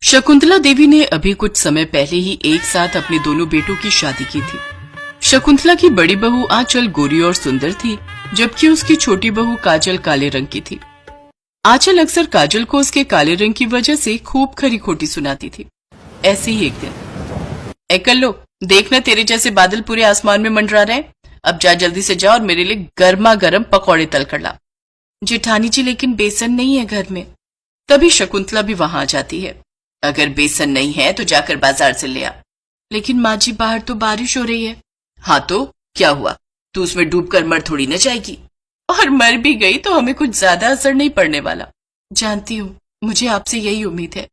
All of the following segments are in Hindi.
शकुंतला देवी ने अभी कुछ समय पहले ही एक साथ अपने दोनों बेटों की शादी की थी। शकुंतला की बड़ी बहू आंचल गोरी और सुंदर थी, जबकि उसकी छोटी बहू काजल काले रंग की थी। आंचल अक्सर काजल को उसके काले रंग की वजह से खूब खरी खोटी सुनाती थी। ऐसे ही एक दिन, ए कल्लो, देखना तेरे जैसे बादल पूरे आसमान में मंडरा रहे हैं। अब जा जल्दी से जा और मेरे लिए गर्मा गर्म पकौड़े तल कर ला। जेठानी जी, लेकिन बेसन नहीं है घर में। तभी शकुंतला भी वहां आ जाती है। अगर बेसन नहीं है तो जाकर बाजार से ले आ। लेकिन माँ जी, बाहर तो बारिश हो रही है। हाँ तो क्या हुआ, तू उसमें डूबकर मर थोड़ी न जाएगी। और मर भी गई तो हमें कुछ ज्यादा असर नहीं पड़ने वाला। जानती हूँ, मुझे आपसे यही उम्मीद है।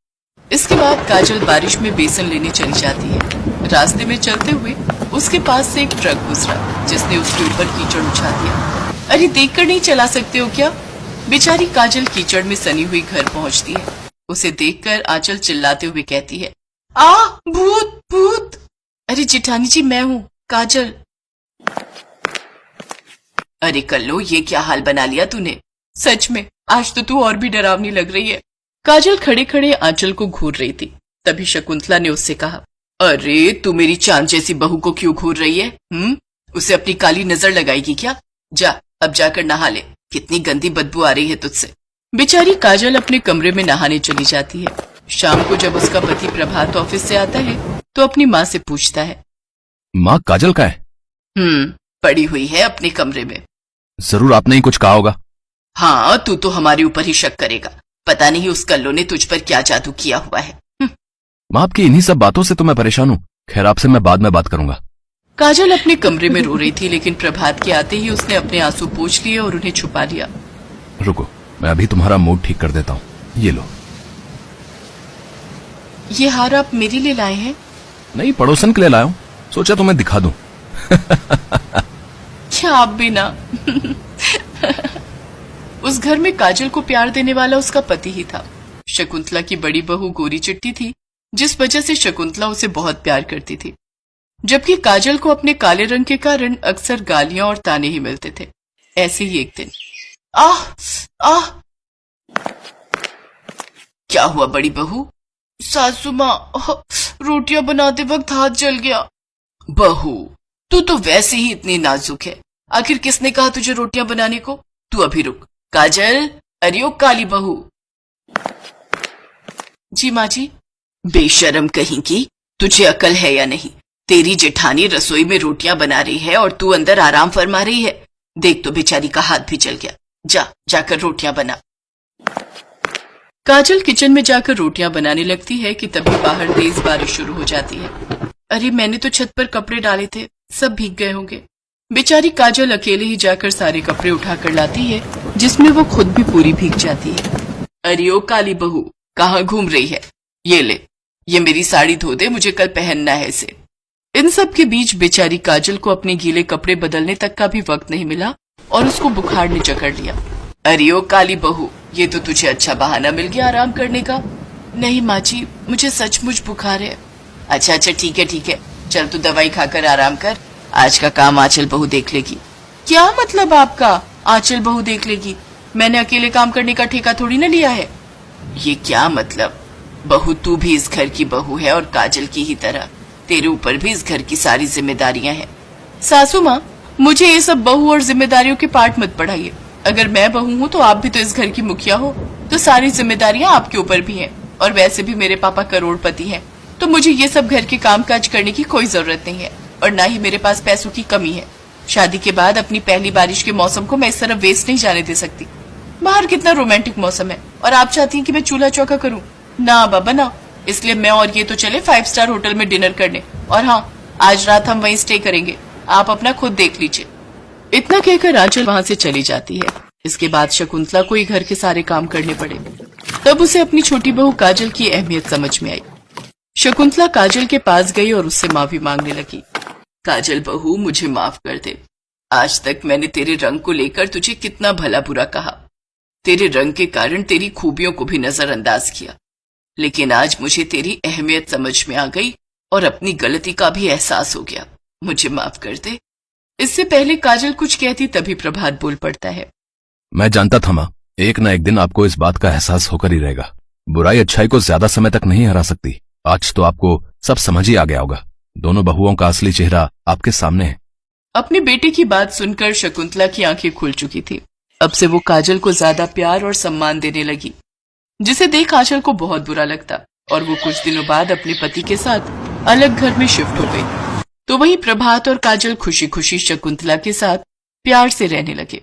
इसके बाद काजल बारिश में बेसन लेने चली जाती है। रास्ते में चलते हुए उसके पास से एक ट्रक गुजरा, जिसने उसके ऊपर कीचड़ उछाल दिया। अरे देखकर नहीं चला सकते हो क्या? बेचारी काजल कीचड़ में सनी हुई घर पहुंचती है। उसे देखकर आंचल चिल्लाते हुए कहती है, आ भूत भूत। अरे जेठानी जी, मैं हूँ काजल। अरे कल्लो, ये क्या हाल बना लिया तूने? सच में आज तो तू और भी डरावनी लग रही है। काजल खड़े खड़े आंचल को घूर रही थी। तभी शकुंतला ने उससे कहा, अरे तू मेरी चांद जैसी बहू को क्यों घूर रही है? उसे अपनी काली नजर लगाएगी क्या? जा अब जाकर नहा ले, कितनी गंदी बदबू आ रही है तुझसे। बेचारी काजल अपने कमरे में नहाने चली जाती है। शाम को जब उसका पति प्रभात ऑफिस से आता है तो अपनी माँ से पूछता है, माँ काजल का है? पड़ी हुई है अपने कमरे में। जरूर आपने ही कुछ कहा होगा। हाँ, तू तो हमारे ऊपर ही शक करेगा। पता नहीं उस कल्लो ने तुझ पर क्या जादू किया हुआ है। माँ, आपकी इन्हीं सब बातों से तो मैं परेशान हूँ। खैर, आपसे मैं बाद में बात करूंगा। काजल अपने कमरे में रो रही थी, लेकिन प्रभात के आते ही उसने अपने आंसू पोंछ लिए और उन्हें छुपा लिया। रुको, मैं अभी तुम्हारा मूड ठीक कर देता हूँ। ये लो। ये हार आप मेरे लिए लाए हैं? नहीं, पड़ोसन के लिए लाया हूँ। सोचा तुम्हें दिखा दूं। क्या आप भी ना। उस घर में काजल को प्यार देने वाला उसका पति ही था। शकुंतला की बड़ी बहू गोरी चिट्टी थी, जिस वजह से शकुंतला उसे बहुत प्यार करती थी, जबकि काजल को अपने काले रंग के कारण अक्सर गालियां और ताने ही मिलते थे। ऐसे ही एक दिन, आह आह। क्या हुआ बड़ी बहू? सासू माँ, रोटियां बनाते वक्त हाथ जल गया। बहू, तू तो वैसे ही इतनी नाजुक है। आखिर किसने कहा तुझे रोटियां बनाने को? तू अभी रुक। काजल, अरे ओ काली बहू। जी माँ जी। बेशरम कहीं की, तुझे अकल है या नहीं? तेरी जेठानी रसोई में रोटियां बना रही है और तू अंदर आराम फरमा रही है। देख तो बेचारी का हाथ भी जल गया। जाकर रोटियां बना। काजल किचन में जाकर रोटियां बनाने लगती है कि तभी बाहर तेज बारिश शुरू हो जाती है। अरे मैंने तो छत पर कपड़े डाले थे, सब भीग गए होंगे। बेचारी काजल अकेले ही जाकर सारे कपड़े उठाकर लाती है, जिसमें वो खुद भी पूरी भीग जाती है। अरे ओ काली बहू, कहाँ घूम रही है? ये ले, ये मेरी साड़ी धो दे, मुझे कल पहनना है इसे। इन सब के बीच बेचारी काजल को अपने गीले कपड़े बदलने तक का भी वक्त नहीं मिला और उसको बुखार ने जकड़ लिया। अरे ओ काली बहू, ये तो तुझे अच्छा बहाना मिल गया आराम करने का। नहीं माँ जी, मुझे सचमुच बुखार है। अच्छा ठीक है, चल तू दवाई खाकर आराम कर। आज का काम आंचल बहू देख लेगी। क्या मतलब आपका आंचल बहू देख लेगी? मैंने अकेले काम करने का ठेका थोड़ी ना लिया है। ये क्या मतलब? बहू, तू भी इस घर की बहू है और काजल की ही तरह तेरे ऊपर भी इस घर की सारी जिम्मेदारियां हैं। सासू माँ, मुझे ये सब बहू और जिम्मेदारियों के पाठ मत पढ़ाइए। अगर मैं बहू हूँ तो आप भी तो इस घर की मुखिया हो, तो सारी जिम्मेदारियां आपके ऊपर भी हैं। और वैसे भी मेरे पापा करोड़पति हैं, तो मुझे ये सब घर के कामकाज करने की कोई जरूरत नहीं है और ना ही मेरे पास पैसों की कमी है। शादी के बाद अपनी पहली बारिश के मौसम को मैं इस तरह वेस्ट नहीं जाने दे सकती। बाहर कितना रोमांटिक मौसम है और आप चाहती हैं कि मैं चूल्हा चौका करूं? ना बाबा ना। इसलिए मैं और ये तो चले 5 स्टार होटल में डिनर करने, और हाँ, आज रात हम वहीं स्टे करेंगे। आप अपना खुद देख लीजिए। इतना कहकर आंचल वहां से चली जाती है। इसके बाद शकुंतला को ही घर के सारे काम करने पड़े। तब उसे अपनी छोटी बहू काजल की अहमियत समझ में आई। शकुंतला काजल के पास गई और उससे माफी मांगने लगी। काजल बहू, मुझे माफ कर दे। आज तक मैंने तेरे रंग को लेकर तुझे कितना भला बुरा कहा। तेरे रंग के कारण तेरी खूबियों को भी नजरअंदाज किया, लेकिन आज मुझे तेरी अहमियत समझ में आ गई और अपनी गलती का भी एहसास हो गया। मुझे माफ कर दे। इससे पहले काजल कुछ कहती तभी प्रभात बोल पड़ता है। मैं जानता था माँ, एक ना एक दिन आपको इस बात का एहसास होकर ही रहेगा। बुराई अच्छाई को ज्यादा समय तक नहीं हरा सकती। आज तो आपको सब समझ ही आ गया होगा। दोनों बहुओं का असली चेहरा आपके सामने है। अपने बेटे की बात सुनकर शकुंतला की आंखें खुल चुकी थी। अब से वो काजल को ज्यादा प्यार और सम्मान देने लगी, जिसे देख आंचल को बहुत बुरा लगता और वो कुछ दिनों बाद अपने पति के साथ अलग घर में शिफ्ट हो गई। तो वहीं प्रभात और काजल खुशी खुशी शकुंतला के साथ प्यार से रहने लगे।